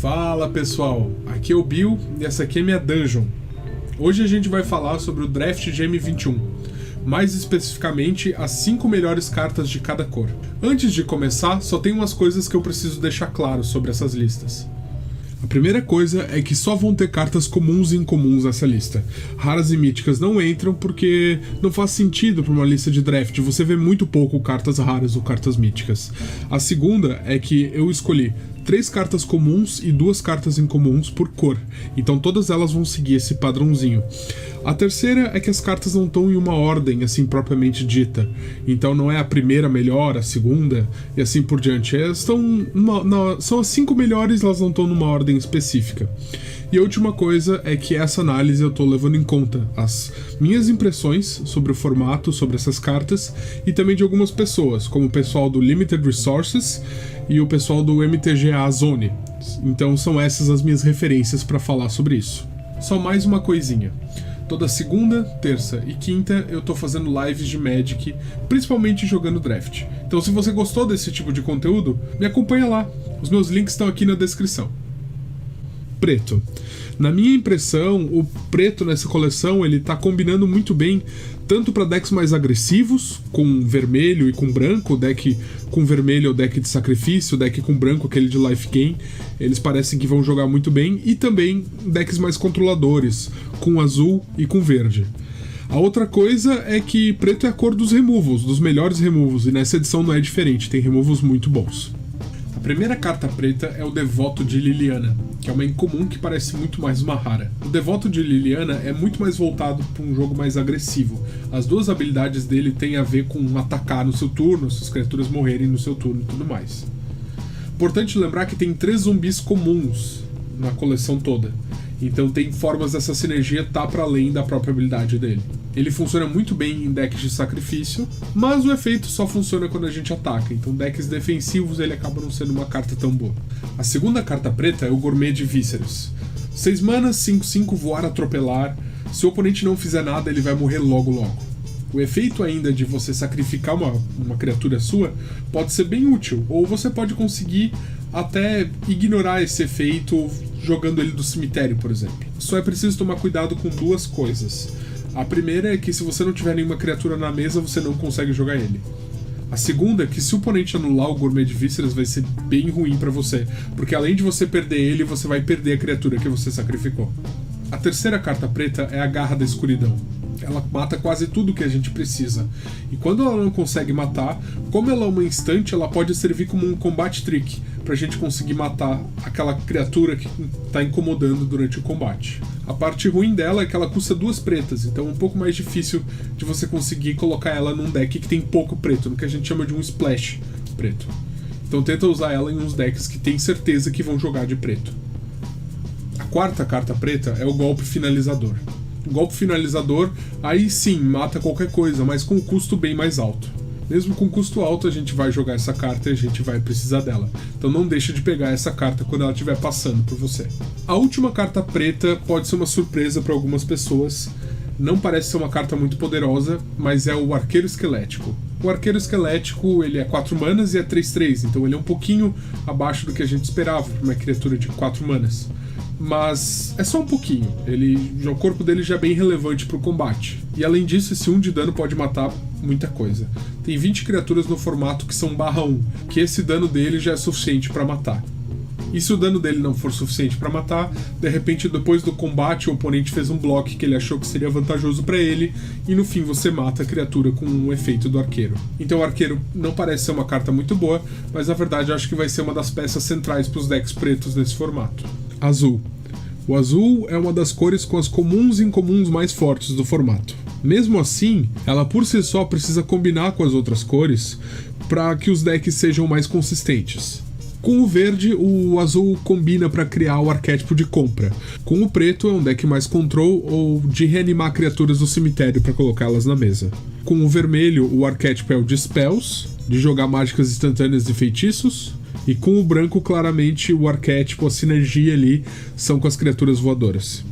Fala pessoal, aqui é o Bill e essa aqui é minha dungeon. Hoje a gente vai falar sobre o draft de M21, mais especificamente as 5 melhores cartas de cada cor. Antes de começar, só tem umas coisas que eu preciso deixar claro sobre essas listas. A primeira coisa é que só vão ter cartas comuns e incomuns nessa lista. Raras e míticas não entram porque não faz sentido para uma lista de draft você vê muito pouco cartas raras ou cartas míticas. A segunda é que eu escolhi 3 cartas comuns e 2 cartas incomuns por cor, então todas elas vão seguir esse padrãozinho. A terceira é que as cartas não estão em uma ordem assim propriamente dita, então não é a primeira melhor, a segunda e assim por diante. Elas estão são as 5 melhores, elas não estão numa ordem específica. E a última coisa é que essa análise eu estou levando em conta as minhas impressões sobre o formato, sobre essas cartas, e também de algumas pessoas, como o pessoal do Limited Resources e o pessoal do MTGA Zone. Então são essas as minhas referências para falar sobre isso. Só mais uma coisinha. Toda segunda, terça e quinta eu tô fazendo lives de Magic, principalmente jogando draft. Então se você gostou desse tipo de conteúdo, me acompanha lá. Os meus links estão aqui na descrição. Preto. Na minha impressão, o preto nessa coleção ele tá combinando muito bem tanto para decks mais agressivos, com vermelho e com branco. O deck com vermelho é o deck de sacrifício, o deck com branco aquele de life gain. Eles parecem que vão jogar muito bem. E também decks mais controladores, com azul e com verde. A outra coisa é que preto é a cor dos removals, dos melhores removals, e nessa edição não é diferente, tem removals muito bons. A primeira carta preta é o Devoto de Liliana, que é uma incomum que parece muito mais uma rara. O Devoto de Liliana é muito mais voltado para um jogo mais agressivo. As duas habilidades dele têm a ver com atacar no seu turno, suas criaturas morrerem no seu turno e tudo mais. Importante lembrar que tem 3 zumbis comuns na coleção toda, então tem formas dessa sinergia estar para além da própria habilidade dele. Ele funciona muito bem em decks de sacrifício, mas o efeito só funciona quando a gente ataca, então decks defensivos ele acaba não sendo uma carta tão boa. A segunda carta preta é o Gourmet de Vísceras. 6 manas, 5/5, voar, atropelar. Se o oponente não fizer nada, ele vai morrer logo. O efeito ainda de você sacrificar uma criatura sua pode ser bem útil, ou você pode conseguir até ignorar esse efeito jogando ele do cemitério, por exemplo. Só é preciso tomar cuidado com 2 coisas. A primeira é que se você não tiver nenhuma criatura na mesa, você não consegue jogar ele. A segunda é que se o oponente anular o Gourmet de Vísceras vai ser bem ruim pra você, porque além de você perder ele, você vai perder a criatura que você sacrificou. A terceira carta preta é a Garra da Escuridão. Ela mata quase tudo que a gente precisa. E quando ela não consegue matar, como ela é uma instante, ela pode servir como um combat trick, pra gente conseguir matar aquela criatura que tá incomodando durante o combate. A parte ruim dela é que ela custa 2 pretas, então é um pouco mais difícil de você conseguir colocar ela num deck que tem pouco preto, no que a gente chama de um splash preto. Então tenta usar ela em uns decks que tem certeza que vão jogar de preto. A quarta carta preta é o Golpe Finalizador. O Golpe Finalizador, aí sim, mata qualquer coisa, mas com um custo bem mais alto. Mesmo com custo alto, a gente vai jogar essa carta e a gente vai precisar dela. Então não deixa de pegar essa carta quando ela estiver passando por você. A última carta preta pode ser uma surpresa para algumas pessoas. Não parece ser uma carta muito poderosa, mas é o Arqueiro Esquelético. O Arqueiro Esquelético ele é 4 manas e é 3/3, então ele é um pouquinho abaixo do que a gente esperava para uma criatura de 4 manas. Mas é só um pouquinho, o corpo dele já é bem relevante para o combate. E além disso, esse 1 de dano pode matar muita coisa. Tem 20 criaturas no formato que são /1, que esse dano dele já é suficiente para matar. E se o dano dele não for suficiente para matar, de repente depois do combate o oponente fez um bloco que ele achou que seria vantajoso para ele, e no fim você mata a criatura com um efeito do arqueiro. Então o arqueiro não parece ser uma carta muito boa, mas na verdade eu acho que vai ser uma das peças centrais para os decks pretos nesse formato. Azul. O azul é uma das cores com as comuns e incomuns mais fortes do formato. Mesmo assim, ela por si só precisa combinar com as outras cores para que os decks sejam mais consistentes. Com o verde, o azul combina para criar o arquétipo de compra. Com o preto, é um deck mais control ou de reanimar criaturas do cemitério para colocá-las na mesa. Com o vermelho, o arquétipo é o de spells, de jogar mágicas instantâneas e feitiços. E com o branco, claramente, o arquétipo, a sinergia ali, são com as criaturas voadoras.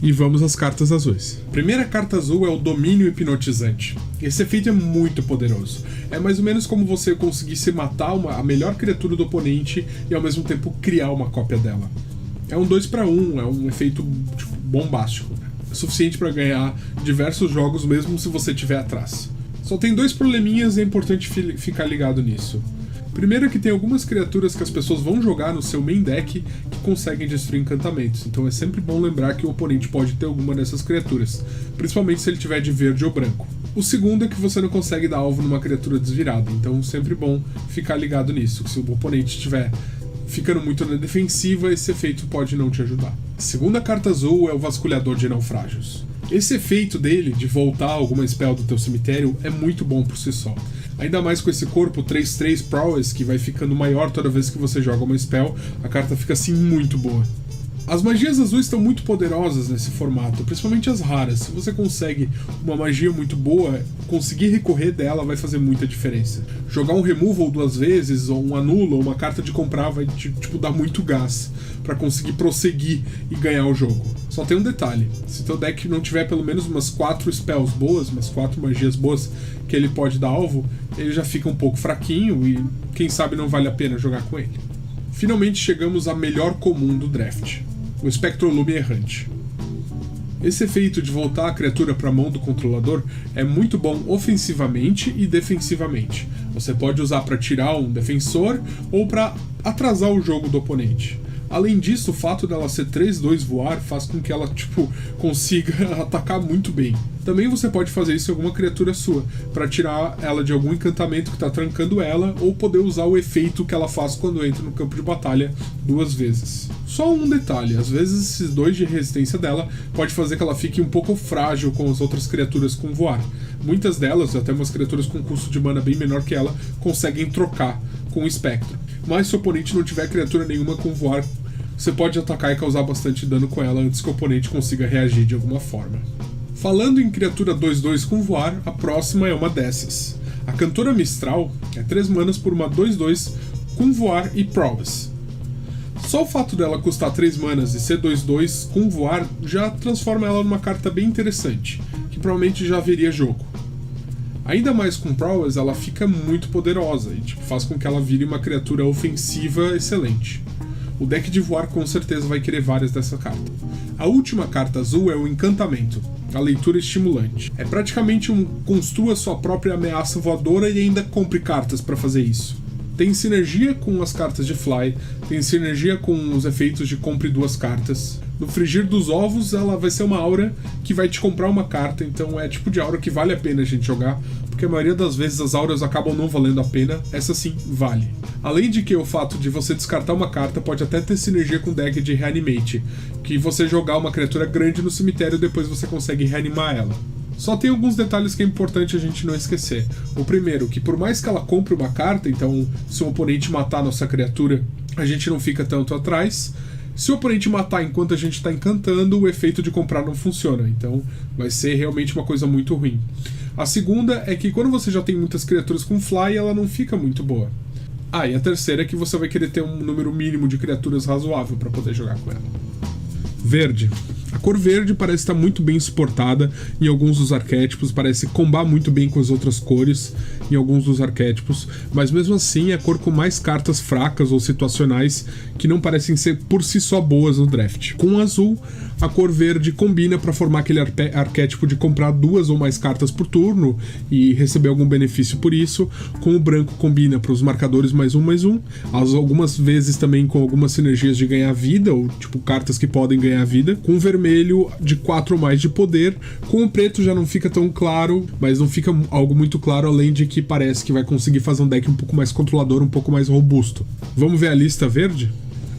E vamos às cartas azuis. A primeira carta azul é o Domínio Hipnotizante. Esse efeito é muito poderoso. É mais ou menos como você conseguisse matar a melhor criatura do oponente e ao mesmo tempo criar uma cópia dela. É um 2-1, é um efeito tipo, bombástico. É suficiente para ganhar diversos jogos mesmo se você estiver atrás. Só tem 2 probleminhas e é importante ficar ligado nisso. Primeiro é que tem algumas criaturas que as pessoas vão jogar no seu main deck que conseguem destruir encantamentos, então é sempre bom lembrar que o oponente pode ter alguma dessas criaturas, principalmente se ele tiver de verde ou branco. O segundo é que você não consegue dar alvo numa criatura desvirada, então é sempre bom ficar ligado nisso, que se o oponente estiver ficando muito na defensiva, esse efeito pode não te ajudar. A segunda carta azul é o Vasculhador de Naufrágios. Esse efeito dele, de voltar alguma spell do teu cemitério, é muito bom por si só. Ainda mais com esse corpo 3/3 Prowess, que vai ficando maior toda vez que você joga uma spell, a carta fica assim muito boa. As magias azuis estão muito poderosas nesse formato, principalmente as raras. Se você consegue uma magia muito boa, conseguir recorrer dela vai fazer muita diferença. Jogar um removal 2 vezes, ou um anula, ou uma carta de comprar vai tipo dar muito gás para conseguir prosseguir e ganhar o jogo. Só tem um detalhe, se teu deck não tiver pelo menos umas 4 spells boas, umas 4 magias boas que ele pode dar alvo, ele já fica um pouco fraquinho e quem sabe não vale a pena jogar com ele. Finalmente chegamos à melhor comum do draft, o Espectrolume Errante. Esse efeito de voltar a criatura para a mão do controlador é muito bom ofensivamente e defensivamente. Você pode usar para tirar um defensor ou para atrasar o jogo do oponente. Além disso, o fato dela ser 3/2 voar faz com que ela consiga atacar muito bem. Também você pode fazer isso em alguma criatura sua, para tirar ela de algum encantamento que está trancando ela, ou poder usar o efeito que ela faz quando entra no campo de batalha 2 vezes. Só um detalhe, às vezes esses 2 de resistência dela pode fazer que ela fique um pouco frágil com as outras criaturas com voar. Muitas delas, até umas criaturas com custo de mana bem menor que ela, conseguem trocar com o espectro. Mas se o oponente não tiver criatura nenhuma com voar, você pode atacar e causar bastante dano com ela antes que o oponente consiga reagir de alguma forma. Falando em criatura 2/2 com voar, a próxima é uma dessas. A Cantora Mistral é 3 manas por uma 2/2 com voar e Prowess. Só o fato dela custar 3 manas e ser 2/2 com voar já transforma ela numa carta bem interessante, que provavelmente já veria jogo. Ainda mais com Prowess, ela fica muito poderosa e faz com que ela vire uma criatura ofensiva excelente. O deck de voar com certeza vai querer várias dessa carta. A última carta azul é o Encantamento, a leitura estimulante. É praticamente construa sua própria ameaça voadora e ainda compre cartas para fazer isso. Tem sinergia com as cartas de Fly, tem sinergia com os efeitos de compre 2 cartas. No frigir dos ovos, ela vai ser uma aura que vai te comprar uma carta, então é tipo de aura que vale a pena a gente jogar, porque a maioria das vezes as auras acabam não valendo a pena, essa sim vale. Além de que o fato de você descartar uma carta pode até ter sinergia com o deck de Reanimate, que você jogar uma criatura grande no cemitério e depois você consegue reanimar ela. Só tem alguns detalhes que é importante a gente não esquecer. O primeiro, que por mais que ela compre uma carta, então se o oponente matar a nossa criatura, a gente não fica tanto atrás. Se o oponente matar enquanto a gente está encantando, o efeito de comprar não funciona, então vai ser realmente uma coisa muito ruim. A segunda é que quando você já tem muitas criaturas com fly, ela não fica muito boa. Ah, e a terceira é que você vai querer ter um número mínimo de criaturas razoável para poder jogar com ela. Verde. A cor verde parece estar muito bem suportada em alguns dos arquétipos, parece combar muito bem com as outras cores em alguns dos arquétipos, mas mesmo assim é a cor com mais cartas fracas ou situacionais que não parecem ser por si só boas no draft. Com o azul, a cor verde combina para formar aquele arquétipo de comprar 2 ou mais cartas por turno e receber algum benefício por isso. Com o branco combina para os marcadores +1/+1, algumas vezes também com algumas sinergias de ganhar vida, ou tipo cartas que podem ganhar vida. Com o vermelho de 4 ou mais de poder. Com o preto já não fica tão claro, mas não fica algo muito claro, além de que parece que vai conseguir fazer um deck um pouco mais controlador, um pouco mais robusto. Vamos ver a lista verde?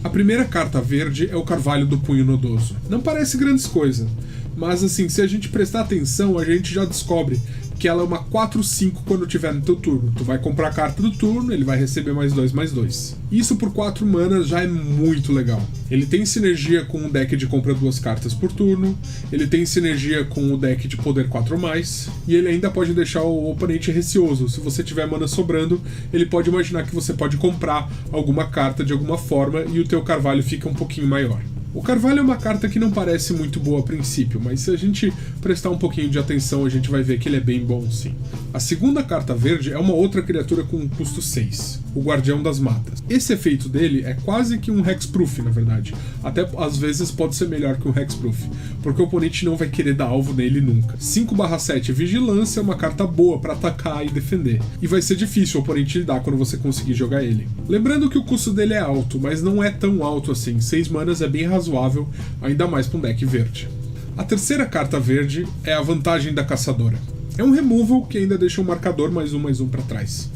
A primeira carta verde é o Carvalho do Punho Nodoso. Não parece grandes coisas, mas assim, se a gente prestar atenção, a gente já descobre que ela é uma 4/5 quando tiver no teu turno. Tu vai comprar a carta do turno, ele vai receber +2/+2. Isso por 4 manas já é muito legal. Ele tem sinergia com o deck de compra 2 cartas por turno, ele tem sinergia com o deck de poder 4+, e ele ainda pode deixar o oponente receoso. Se você tiver mana sobrando, ele pode imaginar que você pode comprar alguma carta de alguma forma e o teu Carvalho fica um pouquinho maior. O Carvalho é uma carta que não parece muito boa a princípio, mas se a gente prestar um pouquinho de atenção, a gente vai ver que ele é bem bom sim. A segunda carta verde é uma outra criatura com custo 6, o Guardião das Matas. Esse efeito dele é quase que um Hexproof, na verdade. Até às vezes pode ser melhor que um Hexproof, porque o oponente não vai querer dar alvo nele nunca. 5/7 Vigilância é uma carta boa para atacar e defender, e vai ser difícil o oponente lidar quando você conseguir jogar ele. Lembrando que o custo dele é alto, mas não é tão alto assim, 6 manas é bem razoável, ainda mais para um deck verde. A terceira carta verde é a Vantagem da Caçadora. É um removal que ainda deixa um marcador +1/+1 para trás.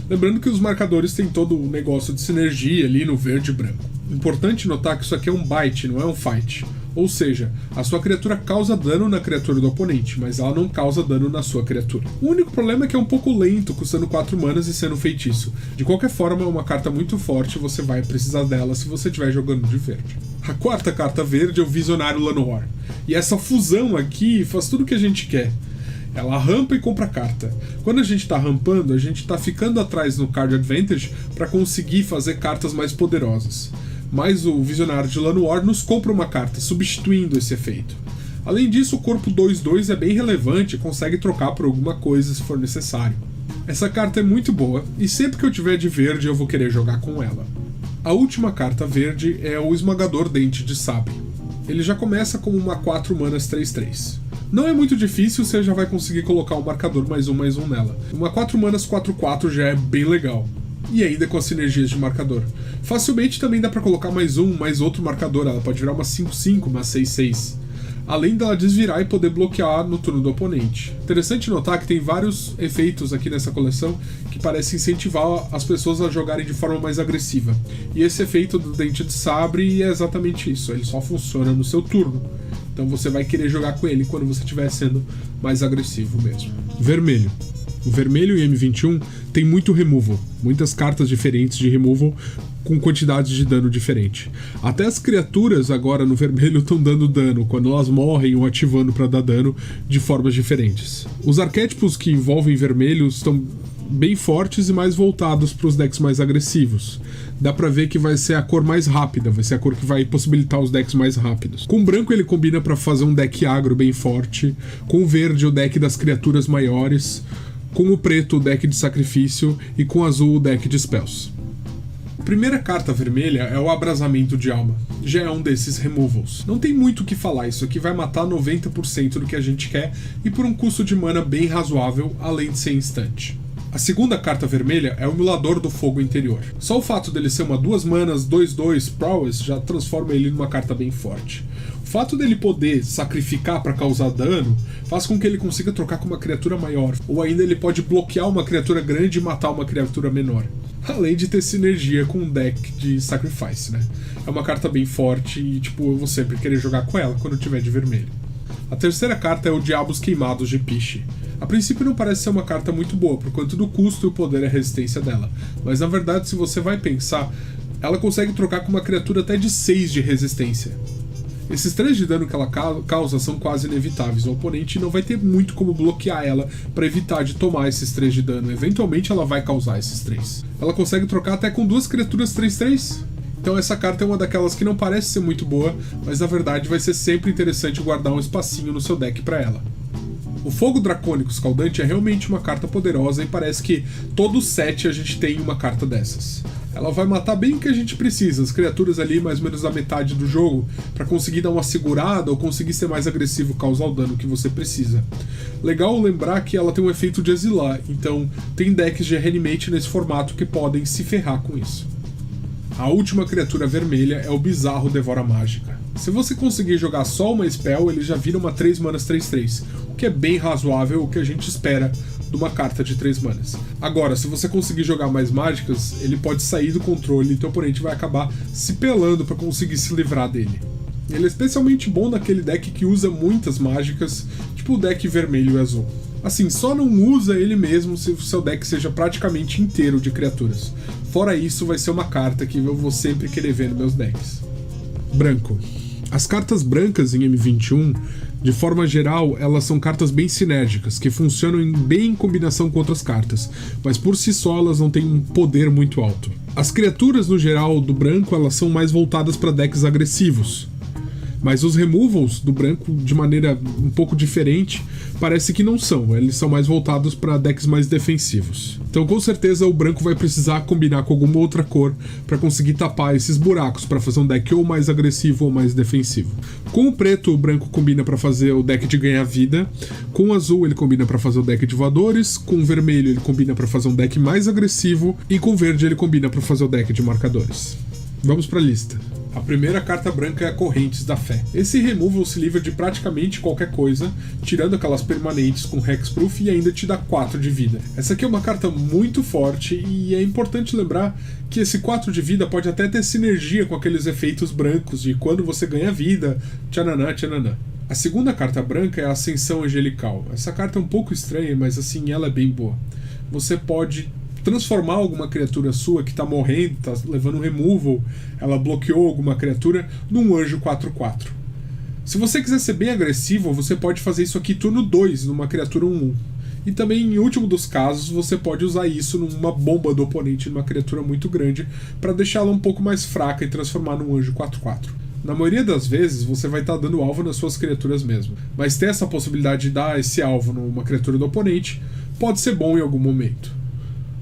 Lembrando que os marcadores têm todo o negócio de sinergia ali no verde e branco. Importante notar que isso aqui é um bite, não é um fight. Ou seja, a sua criatura causa dano na criatura do oponente, mas ela não causa dano na sua criatura. O único problema é que é um pouco lento, custando 4 manas e sendo feitiço. De qualquer forma, é uma carta muito forte, você vai precisar dela se você estiver jogando de verde. A quarta carta verde é o Visionário Llanowar. E essa fusão aqui faz tudo o que a gente quer. Ela rampa e compra carta. Quando a gente está rampando, a gente está ficando atrás no Card Advantage para conseguir fazer cartas mais poderosas. Mas o Visionário de Llanowar nos compra uma carta, substituindo esse efeito. Além disso, o corpo 2/2 é bem relevante e consegue trocar por alguma coisa se for necessário. Essa carta é muito boa, e sempre que eu tiver de verde eu vou querer jogar com ela. A última carta verde é o Esmagador Dente de Sabre. Ele já começa como uma 4 manas 3/3. Não é muito difícil, você já vai conseguir colocar um marcador +1/+1 nela. Uma 4 manas 4/4 já é bem legal. E ainda com as sinergias de marcador. Facilmente também dá pra colocar mais outro marcador, ela pode virar uma 5/5, uma 6/6. Além dela desvirar e poder bloquear no turno do oponente. Interessante notar que tem vários efeitos aqui nessa coleção que parecem incentivar as pessoas a jogarem de forma mais agressiva. E esse efeito do Dente de Sabre é exatamente isso, ele só funciona no seu turno. Então você vai querer jogar com ele quando você estiver sendo mais agressivo mesmo. Vermelho. O vermelho e M21 tem muito removal, muitas cartas diferentes de removal com quantidades de dano diferente. Até as criaturas agora no vermelho estão dando dano, quando elas morrem ou ativando para dar dano de formas diferentes. Os arquétipos que envolvem vermelho estão bem fortes e mais voltados para os decks mais agressivos. Dá pra ver que vai ser a cor mais rápida, vai ser a cor que vai possibilitar os decks mais rápidos. Com o branco ele combina para fazer um deck agro bem forte, com o verde o deck das criaturas maiores, com o preto o deck de sacrifício e com o azul o deck de spells. A primeira carta vermelha é o Abrasamento de Alma, já é um desses removals. Não tem muito o que falar, isso aqui vai matar 90% do que a gente quer e por um custo de mana bem razoável, além de ser instante. A segunda carta vermelha é o Emulador do Fogo Interior. Só o fato dele ser uma 2 manas 2/2 Prowess já transforma ele numa carta bem forte. O fato dele poder sacrificar para causar dano faz com que ele consiga trocar com uma criatura maior, ou ainda ele pode bloquear uma criatura grande e matar uma criatura menor. Além de ter sinergia com um deck de Sacrifice, né? É uma carta bem forte e eu vou sempre querer jogar com ela quando eu tiver de vermelho. A terceira carta é o Diabos Queimados de Piche. A princípio não parece ser uma carta muito boa, por quanto do custo e o poder e a resistência dela. Mas na verdade, se você vai pensar, ela consegue trocar com uma criatura até de 6 de resistência. Esses 3 de dano que ela causa são quase inevitáveis. O oponente não vai ter muito como bloquear ela para evitar de tomar esses 3 de dano. Eventualmente ela vai causar esses 3. Ela consegue trocar até com 2 criaturas 3/3. Então essa carta é uma daquelas que não parece ser muito boa, mas na verdade vai ser sempre interessante guardar um espacinho no seu deck para ela. O Fogo Dracônico Escaldante é realmente uma carta poderosa e parece que todo set a gente tem uma carta dessas. Ela vai matar bem o que a gente precisa, as criaturas ali mais ou menos da metade do jogo, para conseguir dar uma segurada ou conseguir ser mais agressivo, causar o dano que você precisa. Legal lembrar que ela tem um efeito de exilar, então tem decks de Reanimate nesse formato que podem se ferrar com isso. A última criatura vermelha é o Bizarro Devora Mágica. Se você conseguir jogar só uma spell, ele já vira uma 3 manas 3/3, o que é bem razoável, o que a gente espera de uma carta de 3 manas. Agora, se você conseguir jogar mais mágicas, ele pode sair do controle e teu oponente vai acabar se pelando para conseguir se livrar dele. Ele é especialmente bom naquele deck que usa muitas mágicas, tipo o deck vermelho e azul. Assim, só não usa ele mesmo se o seu deck seja praticamente inteiro de criaturas. Fora isso, vai ser uma carta que eu vou sempre querer ver nos meus decks. Branco. As cartas brancas em M21, de forma geral, elas são cartas bem sinérgicas, que funcionam bem em combinação com outras cartas, mas por si só elas não têm um poder muito alto. As criaturas, no geral, do branco, elas são mais voltadas para decks agressivos. Mas os removals do branco, de maneira um pouco diferente, parece que não são. Eles são mais voltados para decks mais defensivos. Então com certeza o branco vai precisar combinar com alguma outra cor para conseguir tapar esses buracos, para fazer um deck ou mais agressivo ou mais defensivo. Com o preto, o branco combina para fazer o deck de ganhar vida. Com o azul, ele combina para fazer o deck de voadores. Com o vermelho, ele combina para fazer um deck mais agressivo. E com o verde, ele combina para fazer o deck de marcadores. Vamos para a lista. A primeira carta branca é a Correntes da Fé. Esse removal se livra de praticamente qualquer coisa, tirando aquelas permanentes com Hexproof, e ainda te dá 4 de vida. Essa aqui é uma carta muito forte e é importante lembrar que esse 4 de vida pode até ter sinergia com aqueles efeitos brancos de quando você ganha vida, tchananã, tchananã. A segunda carta branca é a Ascensão Angelical. Essa carta é um pouco estranha, mas assim, ela é bem boa. Você pode transformar alguma criatura sua que está morrendo, está levando um removal, ela bloqueou alguma criatura, num anjo 4/4. Se você quiser ser bem agressivo, você pode fazer isso aqui turno 2, numa criatura 1/1. E também, em último dos casos, você pode usar isso numa bomba do oponente, numa criatura muito grande, para deixá-la um pouco mais fraca e transformar num anjo 4/4. Na maioria das vezes, você vai estar dando alvo nas suas criaturas mesmo, mas ter essa possibilidade de dar esse alvo numa criatura do oponente pode ser bom em algum momento.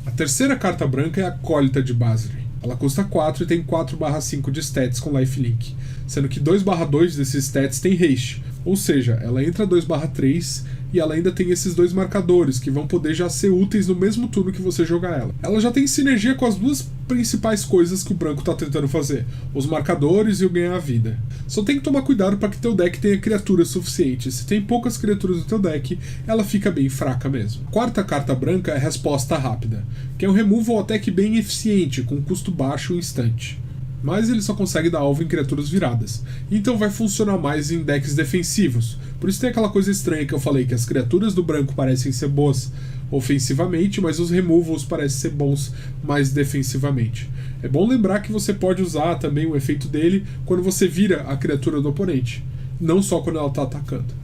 A terceira carta branca é a Acólita de Basri. Ela custa 4 e tem 4/5 de stats com lifelink, sendo que 2/2 desses stats tem haste, ou seja, ela entra 2/3 e ela ainda tem esses 2 marcadores que vão poder já ser úteis no mesmo turno que você jogar ela. Ela já tem sinergia com as duas principais coisas que o branco está tentando fazer, os marcadores e o ganhar a vida. Só tem que tomar cuidado para que teu deck tenha criaturas suficientes. Se tem poucas criaturas no teu deck, ela fica bem fraca mesmo. A quarta carta branca é Resposta Rápida, que é um removal até que bem eficiente, com custo baixo e instante. Mas ele só consegue dar alvo em criaturas viradas, então vai funcionar mais em decks defensivos. Por isso tem aquela coisa estranha que eu falei, que as criaturas do branco parecem ser boas ofensivamente, mas os removals parecem ser bons mais defensivamente. É bom lembrar que você pode usar também o efeito dele quando você vira a criatura do oponente, não só quando ela está atacando.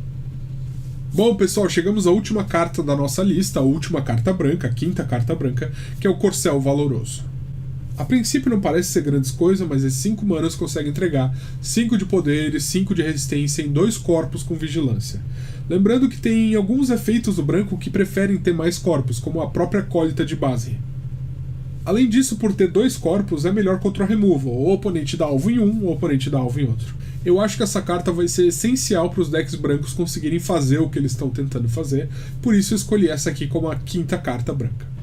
Bom, pessoal, chegamos à última carta da nossa lista, a última carta branca, a quinta carta branca, que é o Corcel Valoroso. A princípio não parece ser grandes coisas, mas esses 5 manas consegue entregar 5 de poder e 5 de resistência em 2 corpos com vigilância. Lembrando que tem alguns efeitos do branco que preferem ter mais corpos, como a própria Acólita de Basri. Além disso, por ter 2 corpos, é melhor contra o removal, ou o oponente dá alvo em um, ou o oponente dá alvo em outro. Eu acho que essa carta vai ser essencial para os decks brancos conseguirem fazer o que eles estão tentando fazer, por isso eu escolhi essa aqui como a quinta carta branca.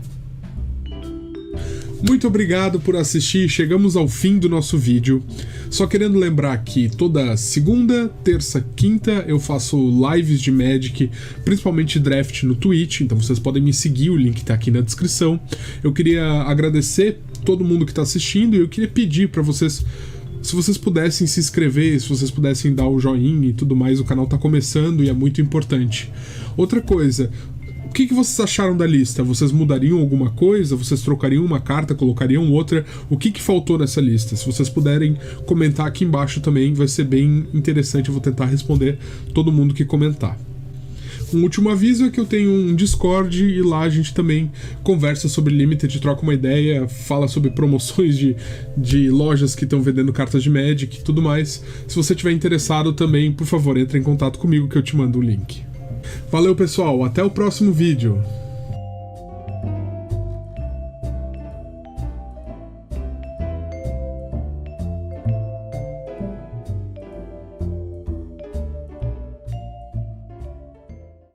Muito obrigado por assistir, chegamos ao fim do nosso vídeo. Só querendo lembrar que toda segunda, terça, quinta eu faço lives de Magic, principalmente draft no Twitch, então vocês podem me seguir, o link tá aqui na descrição. Eu queria agradecer todo mundo que tá assistindo e eu queria pedir para vocês, se vocês pudessem se inscrever, se vocês pudessem dar o joinha e tudo mais, o canal tá começando e é muito importante. Outra coisa, o que vocês acharam da lista? Vocês mudariam alguma coisa? Vocês trocariam uma carta, colocariam outra? O que faltou nessa lista? Se vocês puderem comentar aqui embaixo também, vai ser bem interessante. Eu vou tentar responder todo mundo que comentar. Um último aviso é que eu tenho um Discord e lá a gente também conversa sobre Limited, troca uma ideia, fala sobre promoções de lojas que estão vendendo cartas de Magic e tudo mais. Se você estiver interessado também, por favor, entre em contato comigo que eu te mando o link. Valeu, pessoal, até o próximo vídeo.